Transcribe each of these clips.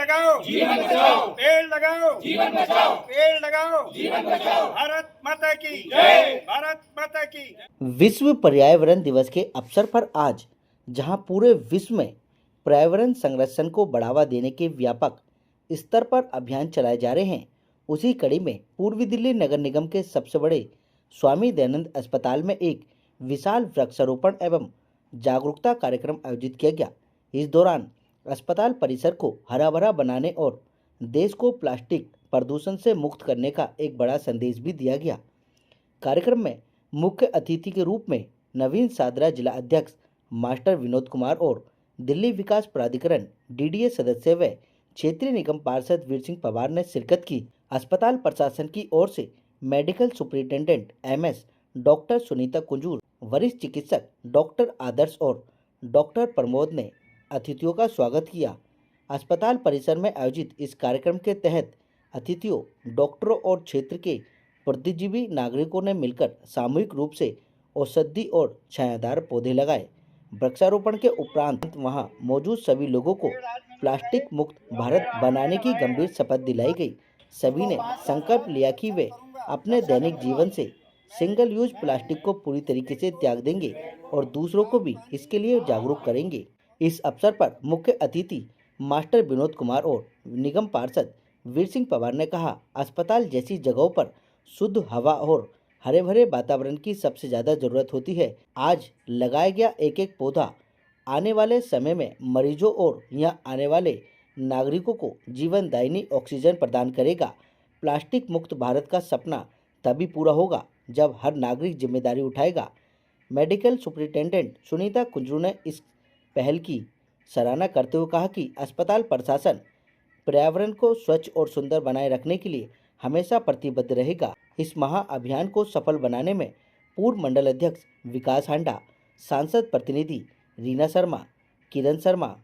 लगाओ जीवन बचाओ, पेड़ लगाओ जीवन बचाओ, पेड़ लगाओ जीवन बचाओ। भारत माता की जय, भारत माता की। विश्व पर्यावरण दिवस के अवसर पर आज जहां पूरे विश्व में पर्यावरण संरक्षण को बढ़ावा देने के व्यापक स्तर पर अभियान चलाए जा रहे हैं, उसी कड़ी में पूर्वी दिल्ली नगर निगम के सबसे बड़े स्वामी दयानंद अस्पताल में एक विशाल वृक्षारोपण एवं जागरूकता कार्यक्रम आयोजित किया गया। इस दौरान अस्पताल परिसर को हरा भरा बनाने और देश को प्लास्टिक प्रदूषण से मुक्त करने का एक बड़ा संदेश भी दिया गया। कार्यक्रम में मुख्य अतिथि के रूप में नवीन सादरा जिला अध्यक्ष मास्टर विनोद कुमार और दिल्ली विकास प्राधिकरण डीडीए सदस्य व क्षेत्रीय निगम पार्षद वीर सिंह पवार ने शिरकत की। अस्पताल प्रशासन की ओर से medical superintendent MS doctor Sunita Kunjur, वरिष्ठ चिकित्सक डॉक्टर आदर्श और डॉक्टर प्रमोद ने अतिथियों का स्वागत किया। अस्पताल परिसर में आयोजित इस कार्यक्रम के तहत अतिथियों, डॉक्टरों और क्षेत्र के बुद्धिजीवी नागरिकों ने मिलकर सामूहिक रूप से औषधि और छायादार पौधे लगाए। वृक्षारोपण के उपरांत वहां मौजूद सभी लोगों को प्लास्टिक मुक्त भारत बनाने की गंभीर शपथ दिलाई गई। सभी ने संकल्प लिया कि वे अपने दैनिक जीवन से सिंगल यूज प्लास्टिक को पूरी तरीके से त्याग देंगे और दूसरों को भी इसके लिए जागरूक करेंगे। इस अवसर पर मुख्य अतिथि मास्टर विनोद कुमार और निगम पार्षद वीर सिंह पवार ने कहा, अस्पताल जैसी जगहों पर शुद्ध हवा और हरे भरे वातावरण की सबसे ज़्यादा ज़रूरत होती है। आज लगाया गया एक एक पौधा आने वाले समय में मरीजों और यहाँ आने वाले नागरिकों को जीवनदायिनी ऑक्सीजन प्रदान करेगा। प्लास्टिक मुक्त भारत का सपना तभी पूरा होगा जब हर नागरिक जिम्मेदारी उठाएगा। मेडिकल सुपरिटेंडेंट सुनीता कुंजरू ने इस पहल की सराहना करते हुए कहा कि अस्पताल प्रशासन पर्यावरण को स्वच्छ और सुंदर बनाए रखने के लिए हमेशा प्रतिबद्ध रहेगा। इस महाअभियान को सफल बनाने में पूर्व मंडल अध्यक्ष विकास हांडा, सांसद प्रतिनिधि रीना शर्मा, किरण शर्मा,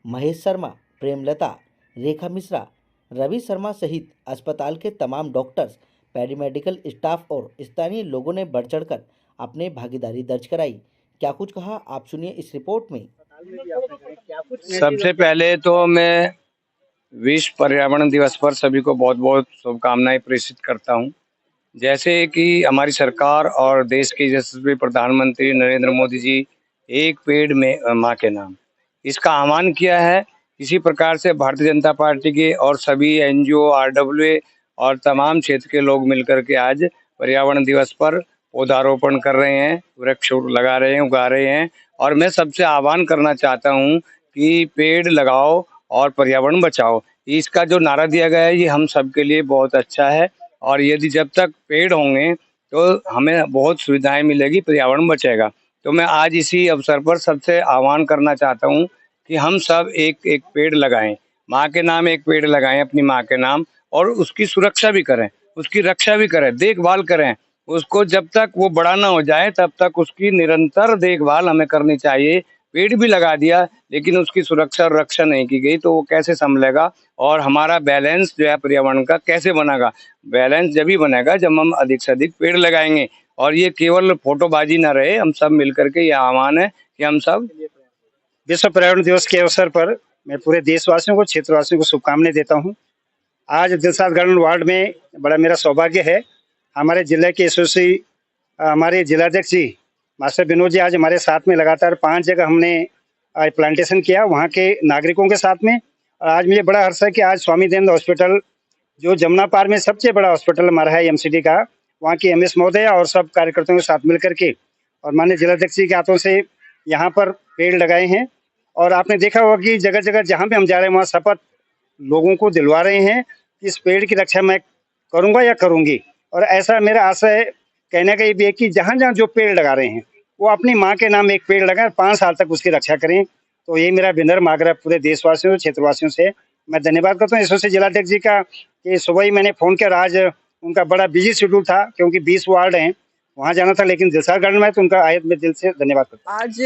महेश शर्मा, प्रेमलता, रेखा मिश्रा, रवि शर्मा सहित अस्पताल के तमाम डॉक्टर्स, पैरामेडिकल स्टाफ और स्थानीय लोगों ने बढ़ चढ़कर अपने भागीदारी दर्ज कराई। क्या कुछ कहा, आप सुनिए इस रिपोर्ट में। सबसे पहले तो मैं विश्व पर्यावरण दिवस पर सभी को बहुत बहुत शुभकामनाएं प्रेषित करता हूं। जैसे कि हमारी सरकार और देश के यशस्वी प्रधानमंत्री नरेंद्र मोदी जी एक पेड़ में माँ के नाम, इसका आह्वान किया है। इसी प्रकार से भारतीय जनता पार्टी के और सभी एनजीओ, आरडब्ल्यूए और तमाम क्षेत्र के लोग मिलकर के आज पर्यावरण दिवस पर पौधारोपण कर रहे हैं, वृक्ष लगा रहे हैं, उगा रहे हैं। और मैं सबसे आह्वान करना चाहता हूं कि पेड़ लगाओ और पर्यावरण बचाओ। इसका जो नारा दिया गया है ये हम सबके लिए बहुत अच्छा है और यदि जब तक पेड़ होंगे तो हमें बहुत सुविधाएं मिलेगी, पर्यावरण बचेगा। तो मैं आज इसी अवसर पर सबसे आह्वान करना चाहता हूं कि हम सब एक एक पेड़ लगाएं, माँ के नाम एक पेड़ लगाएं अपनी माँ के नाम, और उसकी सुरक्षा भी करें, उसकी रक्षा भी करें, देखभाल करें उसको। जब तक वो बड़ा ना हो जाए तब तक उसकी निरंतर देखभाल हमें करनी चाहिए। पेड़ भी लगा दिया लेकिन उसकी सुरक्षा और रक्षा नहीं की गई तो वो कैसे संभलेगा और हमारा बैलेंस जो है पर्यावरण का कैसे बनेगा। बैलेंस जब ही बनेगा जब हम अधिक से अधिक पेड़ लगाएंगे। और ये केवल फोटोबाजी ना रहे, हम सब मिलकर के ये आह्वान है कि हम सब विश्व पर्यावरण दिवस के अवसर पर मैं पूरे देशवासियों को, क्षेत्रवासियों को शुभकामनाएं देता हूं। आज दिलशाद गार्डन वार्ड में बड़ा मेरा सौभाग्य है, हमारे जिले के यशस्वी हमारे जिलाध्यक्ष जी मास्टर विनोद जी आज हमारे साथ में लगातार 5 जगह हमने प्लांटेशन किया वहाँ के नागरिकों के साथ में। और आज मुझे बड़ा हर्ष है कि आज स्वामी दयानंद हॉस्पिटल जो जमुना पार में सबसे बड़ा हॉस्पिटल हमारा है एमसीडी का, वहाँ की एमएस महोदय और सब कार्यकर्ताओं के साथ मिलकर के और माननीय जिलाध्यक्ष जी के हाथों से यहाँ पर पेड़ लगाए हैं। और आपने देखा होगा कि जगह जगह जहाँ भी हम जा रहे हैं वहाँ शपथ लोगों को दिलवा रहे हैं कि इस पेड़ की रक्षा मैं करूँगा या करूँगी। और ऐसा मेरा आशय कहने का ये भी है कि जहाँ जहाँ जो पेड़ लगा रहे हैं वो अपनी माँ के नाम एक पेड़ लगाएं, 5 साल तक उसकी रक्षा करें। तो ये मेरा विनम्र आग्रह पूरे देशवासियों और क्षेत्रवासियों से। मैं धन्यवाद करता हूँ इससे जिलाध्यक्ष जी का कि सुबह ही मैंने फ़ोन किया। आज उनका बड़ा बिजी शेड्यूल था क्योंकि 20 वार्ड हैं, वहाँ जाना था, लेकिन दिलशाद गार्डन में तो उनका आयत में दिल से धन्यवाद करता हूँ। आज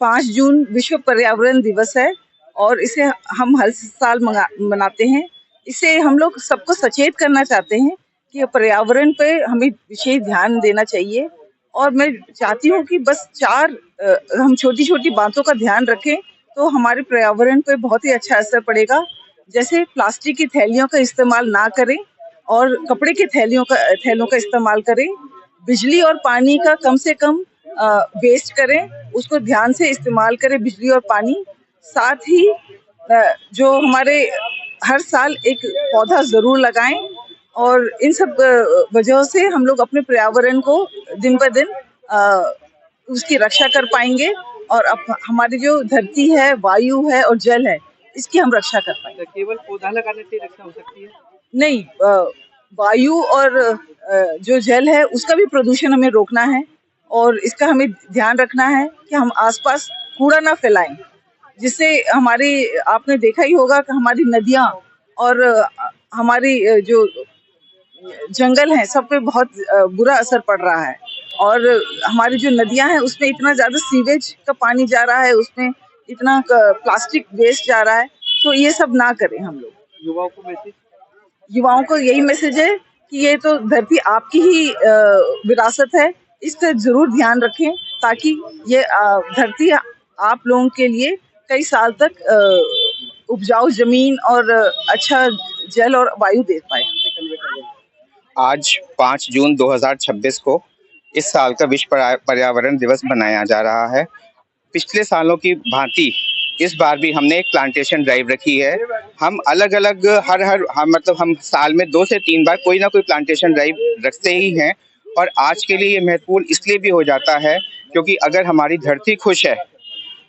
5 जून विश्व पर्यावरण दिवस है और इसे हम हर साल मनाते हैं। इसे हम लोग सबको सचेत करना चाहते हैं कि पर्यावरण पे हमें विशेष ध्यान देना चाहिए। और मैं चाहती हूँ कि बस 4 हम छोटी छोटी बातों का ध्यान रखें तो हमारे पर्यावरण पे बहुत ही अच्छा असर पड़ेगा। जैसे प्लास्टिक की थैलियों का इस्तेमाल ना करें और कपड़े के थैलों का इस्तेमाल करें। बिजली और पानी का कम से कम वेस्ट करें, उसको ध्यान से इस्तेमाल करें बिजली और पानी। साथ ही जो हमारे हर साल एक पौधा ज़रूर लगाएं और इन सब वजहों से हम लोग अपने पर्यावरण को दिन ब दिन उसकी रक्षा कर पाएंगे और हमारी जो धरती है, वायु है और जल है, इसकी हम रक्षा कर पाएंगे। केवल पौधा लगाने से रक्षा हो सकती है? नहीं, वायु और जो जल है उसका भी प्रदूषण हमें रोकना है और इसका हमें ध्यान रखना है कि हम आसपास कूड़ा ना फैलाएं, जिससे हमारी, आपने देखा ही होगा कि हमारी नदियां और हमारी जो जंगल हैं सब पे बहुत बुरा असर पड़ रहा है और हमारी जो नदियां हैं उसमें इतना ज्यादा सीवेज का पानी जा रहा है, उसमें इतना प्लास्टिक वेस्ट जा रहा है। तो ये सब ना करें हम लोग। युवाओं को यही मैसेज है कि ये तो धरती आपकी ही विरासत है, इसका जरूर ध्यान रखें ताकि ये धरती आप लोगों के लिए कई साल तक उपजाऊ जमीन और अच्छा जल और वायु दे पाए। आज 5 जून 2026 को इस साल का विश्व पर्यावरण दिवस मनाया जा रहा है। पिछले सालों की भांति इस बार भी हमने एक प्लांटेशन ड्राइव रखी है। हम अलग अलग हम साल में 2 से 3 बार कोई ना कोई प्लांटेशन ड्राइव रखते ही हैं और आज के लिए ये महत्वपूर्ण इसलिए भी हो जाता है क्योंकि अगर हमारी धरती खुश है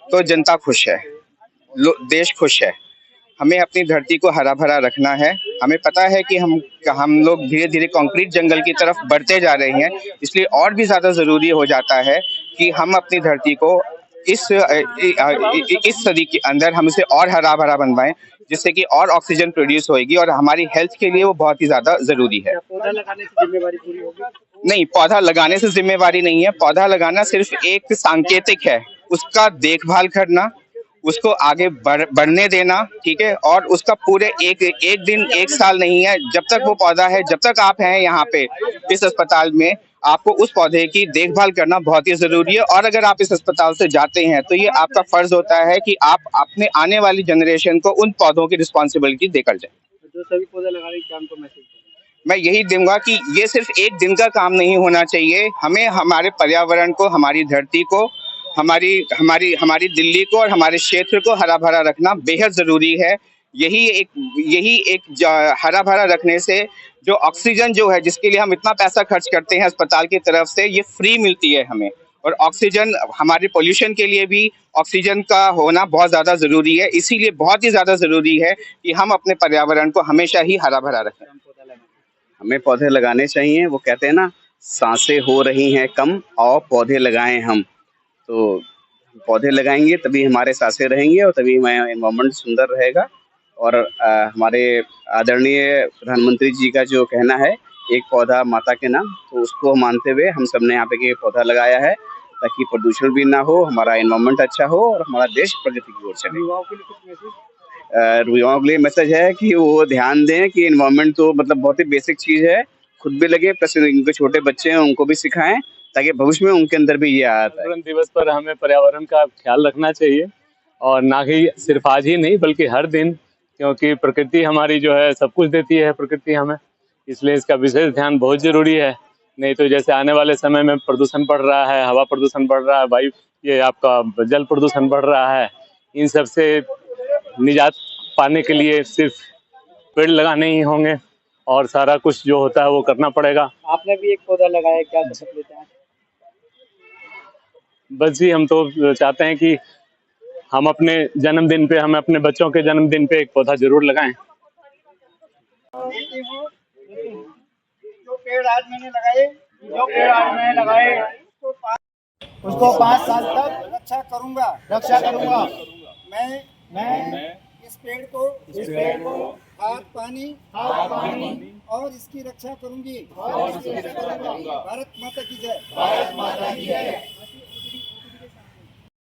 तो जनता खुश है, देश खुश है। हमें अपनी धरती को हरा भरा रखना है। हमें पता है कि हम लोग धीरे धीरे कंक्रीट जंगल की तरफ बढ़ते जा रहे हैं, इसलिए और भी ज़्यादा ज़रूरी हो जाता है कि हम अपनी धरती को इस सदी के अंदर हम इसे और हरा भरा बनवाएं, जिससे कि और ऑक्सीजन प्रोड्यूस होगी और हमारी हेल्थ के लिए वो बहुत ही ज़्यादा ज़रूरी है। पौधा लगाने से जिम्मेवारी पूरी होगी? नहीं, पौधा लगाने से जिम्मेवारी नहीं है। पौधा लगाना सिर्फ एक सांकेतिक है, उसका देखभाल करना, उसको आगे बढ़ने देना, ठीक है। और उसका पूरे एक दिन, एक साल नहीं है, जब तक वो पौधा है, जब तक आप हैं यहाँ पे इस अस्पताल में, आपको उस पौधे की देखभाल करना बहुत ही जरूरी है। और अगर आप इस अस्पताल से जाते हैं तो ये आपका फर्ज होता है कि आप अपने आने वाली जनरेशन को उन पौधों की रिस्पॉन्सिबिलिटी देकर जाए। जो सभी पौधे लगा रहे हैं, उनको मैसेज मैं यही दूंगा कि ये सिर्फ एक दिन का काम नहीं होना चाहिए। हमें हमारे पर्यावरण को, हमारी धरती को, हमारी दिल्ली को और हमारे क्षेत्र को हरा भरा रखना बेहद जरूरी है। यही एक हरा भरा रखने से जो ऑक्सीजन जो है, जिसके लिए हम इतना पैसा खर्च करते हैं अस्पताल की तरफ से, ये फ्री मिलती है हमें। और ऑक्सीजन हमारे पोल्यूशन के लिए भी ऑक्सीजन का होना बहुत ज्यादा जरूरी है। इसीलिए बहुत ही ज्यादा जरूरी है कि हम अपने पर्यावरण को हमेशा ही हरा भरा रखें। हमें पौधे लगाने चाहिए। वो कहते हैं ना, सांसें हो रही हैं कम और पौधे लगाएं हम। तो पौधे लगाएंगे तभी हमारे सांसें रहेंगे और तभी हमारा एनवायरनमेंट सुंदर रहेगा। और हमारे आदरणीय प्रधानमंत्री जी का जो कहना है, एक पौधा माता के नाम, तो उसको मानते हुए हम सब ने यहाँ पे पौधा लगाया है ताकि प्रदूषण भी ना हो, हमारा एनवायरनमेंट अच्छा हो और हमारा देश प्रगति की ओर चले। युवाओं के लिए कुछ मैसेज? युवाओं के लिए मैसेज है कि वो ध्यान दें कि एनवायरनमेंट तो मतलब बहुत ही बेसिक चीज़ है, खुद भी लगे, प्लस इनके छोटे बच्चे हैं उनको भी सिखाएं ताकि भविष्य में उनके अंदर भी ये आता है। पर्यावरण दिवस पर हमें पर्यावरण का ख्याल रखना चाहिए और ना ही सिर्फ आज ही नहीं बल्कि हर दिन, क्योंकि प्रकृति हमारी जो है सब कुछ देती है प्रकृति हमें, इसलिए इसका विशेष ध्यान बहुत जरूरी है। नहीं तो जैसे आने वाले समय में प्रदूषण बढ़ रहा है, हवा प्रदूषण बढ़ रहा है, वायु ये आपका जल प्रदूषण बढ़ रहा है, इन सब से निजात पाने के लिए सिर्फ पेड़ लगाने ही होंगे और सारा कुछ जो होता है वो करना पड़ेगा। आपने भी एक पौधा लगाया, क्या शपथ लेते हैं? बस जी, हम तो चाहते हैं कि हम अपने जन्मदिन पे, हम अपने बच्चों के जन्मदिन पे एक पौधा जरूर लगाएं। जो पेड़ आज मैंने लगाए उसको 5 साल तक रक्षा करूंगा। मैं इस पेड़ को खाद पानी और इसकी रक्षा करूंगी। भारत माता की जय।